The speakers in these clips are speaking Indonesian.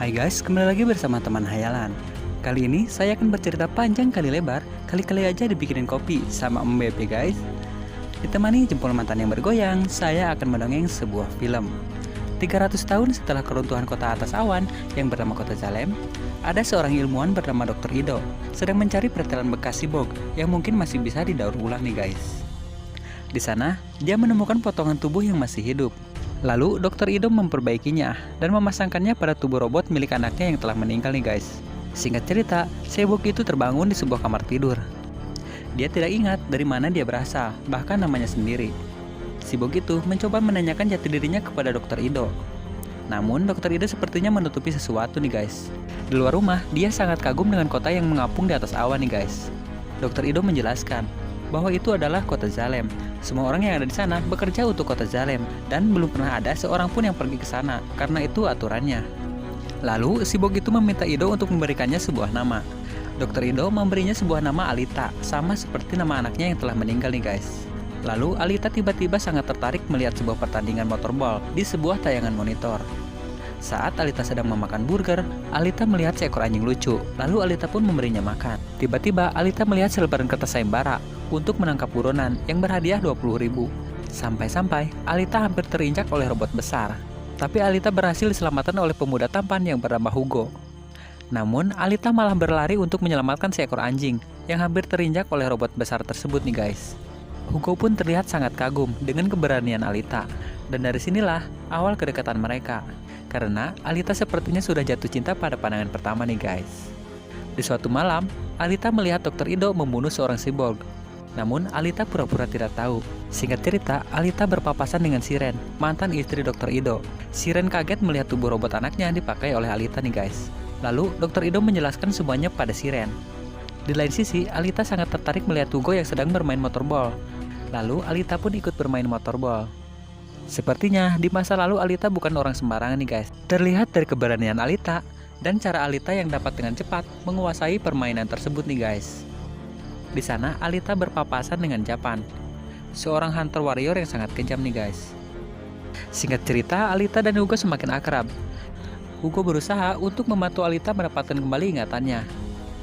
Hai guys, kembali lagi bersama teman hayalan. Kali ini saya akan bercerita panjang kali lebar, kali-kali aja dibikinin kopi sama Mbep ya guys. Ditemani jempol mantan yang bergoyang, saya akan mendongeng sebuah film. 300 tahun setelah keruntuhan kota atas awan yang bernama Kota Zalem, ada seorang ilmuwan bernama Dr. Ido sedang mencari pertelan bekas sibog yang mungkin masih bisa didaur ulang nih guys. Di sana, dia menemukan potongan tubuh yang masih hidup. Lalu, Dr. Ido memperbaikinya dan memasangkannya pada tubuh robot milik anaknya yang telah meninggal nih guys. Singkat cerita, sibog itu terbangun di sebuah kamar tidur. Dia tidak ingat dari mana dia berasal, bahkan namanya sendiri. Sibog itu mencoba menanyakan jati dirinya kepada Dr. Ido. Namun, Dr. Ido sepertinya menutupi sesuatu nih guys. Di luar rumah, dia sangat kagum dengan kota yang mengapung di atas awan nih guys. Dr. Ido menjelaskan bahwa itu adalah Kota Zalem. Semua orang yang ada di sana bekerja untuk Kota Zalem dan belum pernah ada seorang pun yang pergi ke sana karena itu aturannya. Lalu Sibog itu meminta Ido untuk memberikannya sebuah nama. Dr. Ido memberinya sebuah nama Alita, sama seperti nama anaknya yang telah meninggal nih guys. Lalu Alita tiba-tiba sangat tertarik melihat sebuah pertandingan motorball di sebuah tayangan monitor. Saat Alita sedang memakan burger, Alita melihat seekor anjing lucu, lalu Alita pun memberinya makan. Tiba-tiba Alita melihat selebaran kertas sayembara untuk menangkap buronan yang berhadiah 20.000. Sampai-sampai Alita hampir terinjak oleh robot besar. Tapi Alita berhasil diselamatkan oleh pemuda tampan yang bernama Hugo. Namun Alita malah berlari untuk menyelamatkan seekor anjing yang hampir terinjak oleh robot besar tersebut nih guys. Hugo pun terlihat sangat kagum dengan keberanian Alita. Dan dari sinilah awal kedekatan mereka. Karena Alita sepertinya sudah jatuh cinta pada pandangan pertama nih guys. Di suatu malam, Alita melihat Dr. Ido membunuh seorang cyborg. Namun Alita pura-pura tidak tahu. Singkat cerita, Alita berpapasan dengan Siren, mantan istri Dr. Ido. Siren kaget melihat tubuh robot anaknya dipakai oleh Alita nih guys. Lalu Dr. Ido menjelaskan semuanya pada Siren. Di lain sisi, Alita sangat tertarik melihat Hugo yang sedang bermain motorball. Lalu Alita pun ikut bermain motorball. Sepertinya di masa lalu Alita bukan orang sembarangan nih guys. Terlihat dari keberanian Alita dan cara Alita yang dapat dengan cepat menguasai permainan tersebut nih guys. Di sana Alita berpapasan dengan Japan, seorang hunter warrior yang sangat kejam nih guys. Singkat cerita, Alita dan Hugo semakin akrab. Hugo berusaha untuk membantu Alita mendapatkan kembali ingatannya.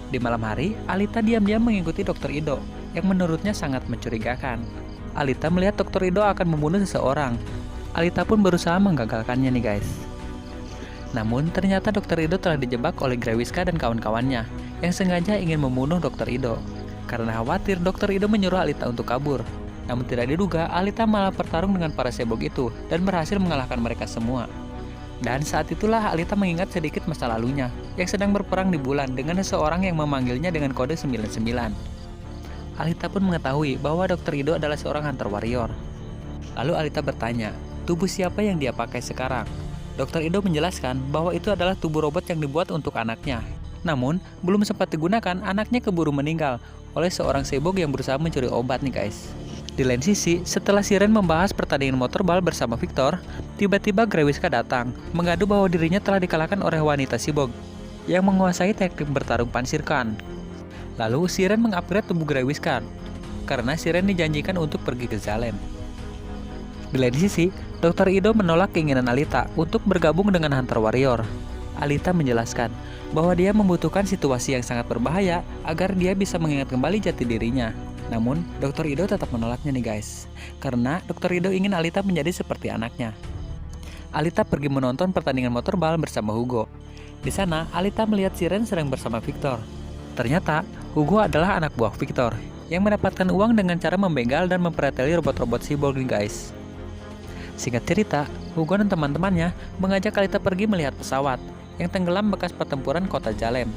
Di malam hari, Alita diam-diam mengikuti Dr. Ido yang menurutnya sangat mencurigakan. Alita melihat Dr. Ido akan membunuh seseorang. Alita pun berusaha menggagalkannya nih guys. Namun ternyata Dr. Ido telah dijebak oleh Grawiska dan kawan-kawannya yang sengaja ingin membunuh Dr. Ido. Karena khawatir Dr. Ido menyuruh Alita untuk kabur. Namun tidak diduga Alita malah bertarung dengan para sebog itu dan berhasil mengalahkan mereka semua. Dan saat itulah Alita mengingat sedikit masa lalunya yang sedang berperang di bulan dengan seseorang yang memanggilnya dengan kode 99. Alita pun mengetahui bahwa Dr. Ido adalah seorang hunter warrior. Lalu Alita bertanya, tubuh siapa yang dia pakai sekarang? Dr. Ido menjelaskan bahwa itu adalah tubuh robot yang dibuat untuk anaknya. Namun, belum sempat digunakan, anaknya keburu meninggal oleh seorang sebog yang berusaha mencuri obat nih guys. Di lain sisi, setelah Siren membahas pertandingan motorball bersama Victor, tiba-tiba Grawiska datang, mengadu bahwa dirinya telah dikalahkan oleh wanita sibog yang menguasai teknik bertarung pansirkan. Lalu Siren mengupgrade tubuh Grawiska karena Siren dijanjikan untuk pergi ke Zalem. Di lain sisi, Dr. Ido menolak keinginan Alita untuk bergabung dengan Hunter Warrior. Alita menjelaskan bahwa dia membutuhkan situasi yang sangat berbahaya agar dia bisa mengingat kembali jati dirinya. Namun, Dr. Ido tetap menolaknya nih guys, karena Dr. Ido ingin Alita menjadi seperti anaknya. Alita pergi menonton pertandingan motorball bersama Hugo. Di sana, Alita melihat Siren sedang bersama Victor. Ternyata, Hugo adalah anak buah Victor yang mendapatkan uang dengan cara membegal dan mempreteli robot-robot cyborg nih guys. Singkat cerita, Hugo dan teman-temannya mengajak Alita pergi melihat pesawat yang tenggelam bekas pertempuran Kota Zalem.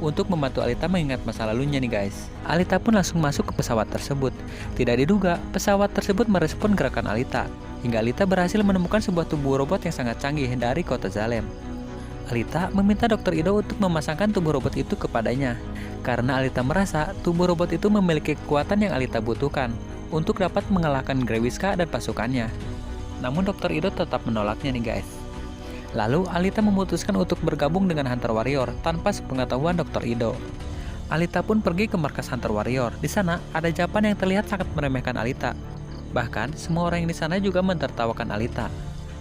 Untuk membantu Alita mengingat masa lalunya nih guys. Alita pun langsung masuk ke pesawat tersebut. Tidak diduga, pesawat tersebut merespon gerakan Alita, hingga Alita berhasil menemukan sebuah tubuh robot yang sangat canggih dari Kota Zalem. Alita meminta Dr. Ido untuk memasangkan tubuh robot itu kepadanya, karena Alita merasa tubuh robot itu memiliki kekuatan yang Alita butuhkan untuk dapat mengalahkan Grawiska dan pasukannya. Namun Dr. Ido tetap menolaknya nih guys. Lalu Alita memutuskan untuk bergabung dengan Hunter Warrior tanpa sepengetahuan Dr. Ido. Alita pun pergi ke markas Hunter Warrior. Di sana ada Japan yang terlihat sangat meremehkan Alita. Bahkan semua orang yang di sana juga mentertawakan Alita.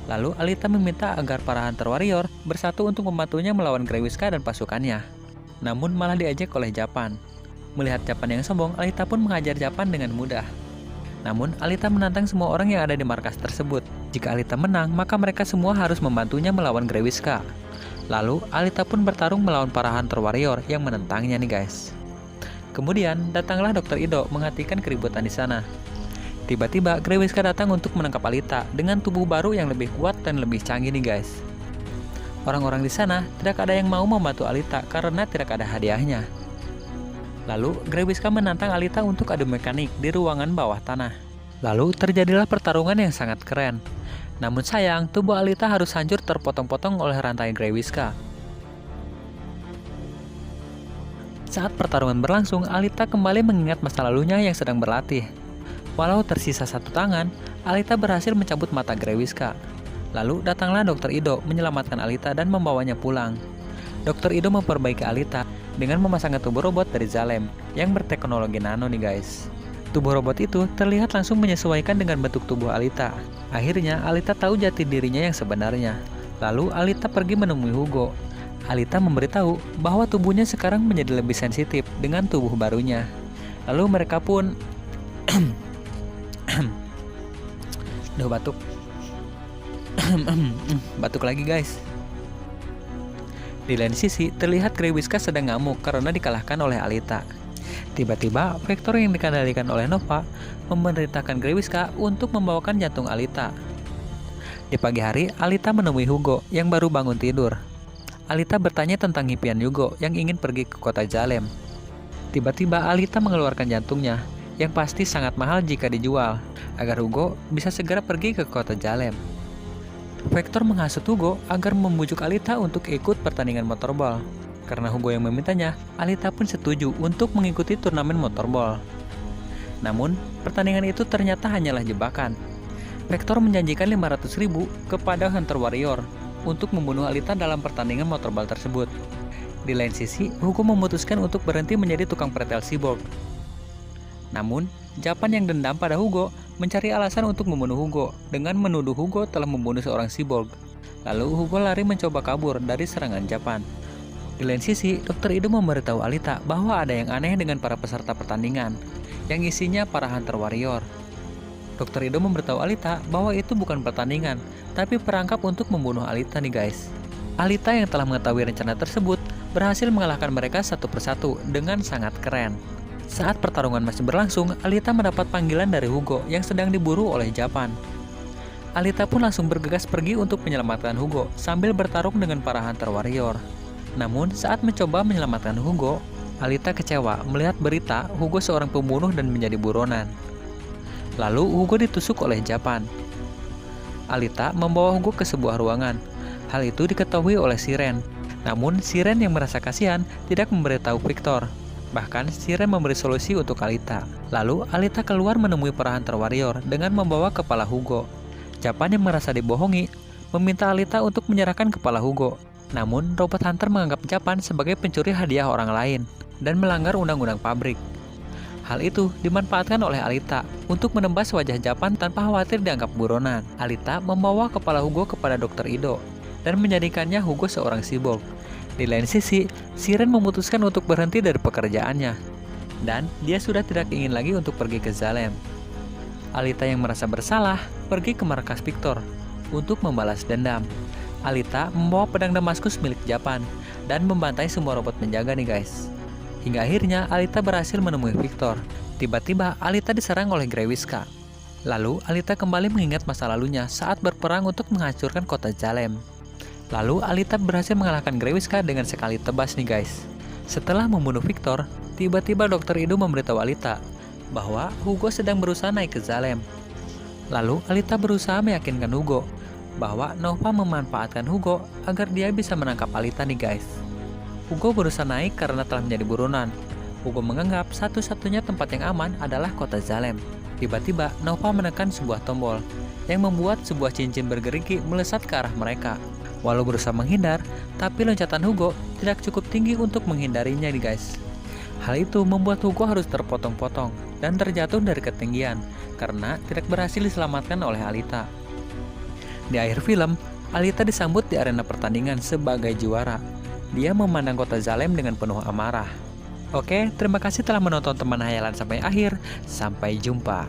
Lalu Alita meminta agar para Hunter Warrior bersatu untuk membantunya melawan Grewiska dan pasukannya. Namun malah diejek oleh Japan. Melihat Japan yang sombong, Alita pun menghajar Japan dengan mudah. Namun Alita menantang semua orang yang ada di markas tersebut. Jika Alita menang, maka mereka semua harus membantunya melawan Grewiska. Lalu Alita pun bertarung melawan para Hunter Warrior yang menentangnya nih guys. Kemudian datanglah Dr. Ido menghentikan keributan di sana. Tiba-tiba Grewiska datang untuk menangkap Alita dengan tubuh baru yang lebih kuat dan lebih canggih nih guys. Orang-orang di sana tidak ada yang mau membantu Alita karena tidak ada hadiahnya. Lalu Grewiska menantang Alita untuk adu mekanik di ruangan bawah tanah. Lalu terjadilah pertarungan yang sangat keren. Namun sayang, tubuh Alita harus hancur terpotong-potong oleh rantai Grewiska. Saat pertarungan berlangsung, Alita kembali mengingat masa lalunya yang sedang berlatih. Walau tersisa satu tangan, Alita berhasil mencabut mata Grewiska. Lalu datanglah Dr. Ido menyelamatkan Alita dan membawanya pulang. Dr. Ido memperbaiki Alita dengan memasangkan tubuh robot dari Zalem yang berteknologi nano nih guys. Tubuh robot itu terlihat langsung menyesuaikan dengan bentuk tubuh Alita. Akhirnya Alita tahu jati dirinya yang sebenarnya. Lalu Alita pergi menemui Hugo. Alita memberitahu bahwa tubuhnya sekarang menjadi lebih sensitif dengan tubuh barunya. Lalu mereka pun Duh, batuk. Batuk lagi guys. Di lain sisi, terlihat Grewiska sedang ngamuk karena dikalahkan oleh Alita. Tiba-tiba, Vector yang dikendalikan oleh Nova memerintahkan Grewiska untuk membawakan jantung Alita. Di pagi hari, Alita menemui Hugo yang baru bangun tidur. Alita bertanya tentang impian Hugo yang ingin pergi ke kota Zalem. Tiba-tiba Alita mengeluarkan jantungnya, yang pasti sangat mahal jika dijual, agar Hugo bisa segera pergi ke kota Zalem. Vector menghasut Hugo agar membujuk Alita untuk ikut pertandingan motorball. Karena Hugo yang memintanya, Alita pun setuju untuk mengikuti turnamen motorball. Namun, pertandingan itu ternyata hanyalah jebakan. Vector menjanjikan 500.000 kepada Hunter Warrior untuk membunuh Alita dalam pertandingan motorball tersebut. Di lain sisi, Hugo memutuskan untuk berhenti menjadi tukang pretel cyborg. Namun, Japan yang dendam pada Hugo mencari alasan untuk membunuh Hugo dengan menuduh Hugo telah membunuh seorang cyborg. Lalu Hugo lari mencoba kabur dari serangan Japan. Di lain sisi, Dr. Ido memberitahu Alita bahwa ada yang aneh dengan para peserta pertandingan, yang isinya para Hunter Warrior. Dr. Ido memberitahu Alita bahwa itu bukan pertandingan, tapi perangkap untuk membunuh Alita nih guys. Alita yang telah mengetahui rencana tersebut berhasil mengalahkan mereka satu persatu dengan sangat keren. Saat pertarungan masih berlangsung, Alita mendapat panggilan dari Hugo yang sedang diburu oleh Japan. Alita pun langsung bergegas pergi untuk menyelamatkan Hugo sambil bertarung dengan para Hunter Warrior. Namun saat mencoba menyelamatkan Hugo, Alita kecewa melihat berita Hugo seorang pembunuh dan menjadi buronan. Lalu Hugo ditusuk oleh Japan. Alita membawa Hugo ke sebuah ruangan. Hal itu diketahui oleh Siren. Namun Siren yang merasa kasihan tidak memberitahu Victor. Bahkan Siren memberi solusi untuk Alita. Lalu Alita keluar menemui para Hunter Warrior dengan membawa kepala Hugo. Japan yang merasa dibohongi meminta Alita untuk menyerahkan kepala Hugo. Namun robot Hunter menganggap Japan sebagai pencuri hadiah orang lain dan melanggar undang-undang pabrik. Hal itu dimanfaatkan oleh Alita untuk menembas wajah Japan tanpa khawatir dianggap buronan. Alita membawa kepala Hugo kepada Dr. Ido dan menjadikannya Hugo seorang cyborg. Di lain sisi, Siren memutuskan untuk berhenti dari pekerjaannya, dan dia sudah tidak ingin lagi untuk pergi ke Zalem. Alita yang merasa bersalah pergi ke markas Victor untuk membalas dendam. Alita membawa pedang Damaskus milik Japan dan membantai semua robot penjaga nih guys. Hingga akhirnya Alita berhasil menemui Victor. Tiba-tiba Alita diserang oleh Grewiska. Lalu Alita kembali mengingat masa lalunya saat berperang untuk menghancurkan kota Zalem. Lalu Alita berhasil mengalahkan Grewiska dengan sekali tebas nih guys. Setelah membunuh Victor, tiba-tiba Dr. Ido memberitahu Alita bahwa Hugo sedang berusaha naik ke Zalem. Lalu Alita berusaha meyakinkan Hugo bahwa Nova memanfaatkan Hugo agar dia bisa menangkap Alita nih guys. Hugo berusaha naik karena telah menjadi buronan. Hugo menganggap satu-satunya tempat yang aman adalah kota Zalem. Tiba-tiba Nova menekan sebuah tombol yang membuat sebuah cincin bergerigi melesat ke arah mereka. Walau berusaha menghindar, tapi loncatan Hugo tidak cukup tinggi untuk menghindarinya nih guys. Hal itu membuat Hugo harus terpotong-potong dan terjatuh dari ketinggian karena tidak berhasil diselamatkan oleh Alita. Di akhir film, Alita disambut di arena pertandingan sebagai juara. Dia memandang kota Zalem dengan penuh amarah. Oke, terima kasih telah menonton teman hayalan sampai akhir. Sampai jumpa.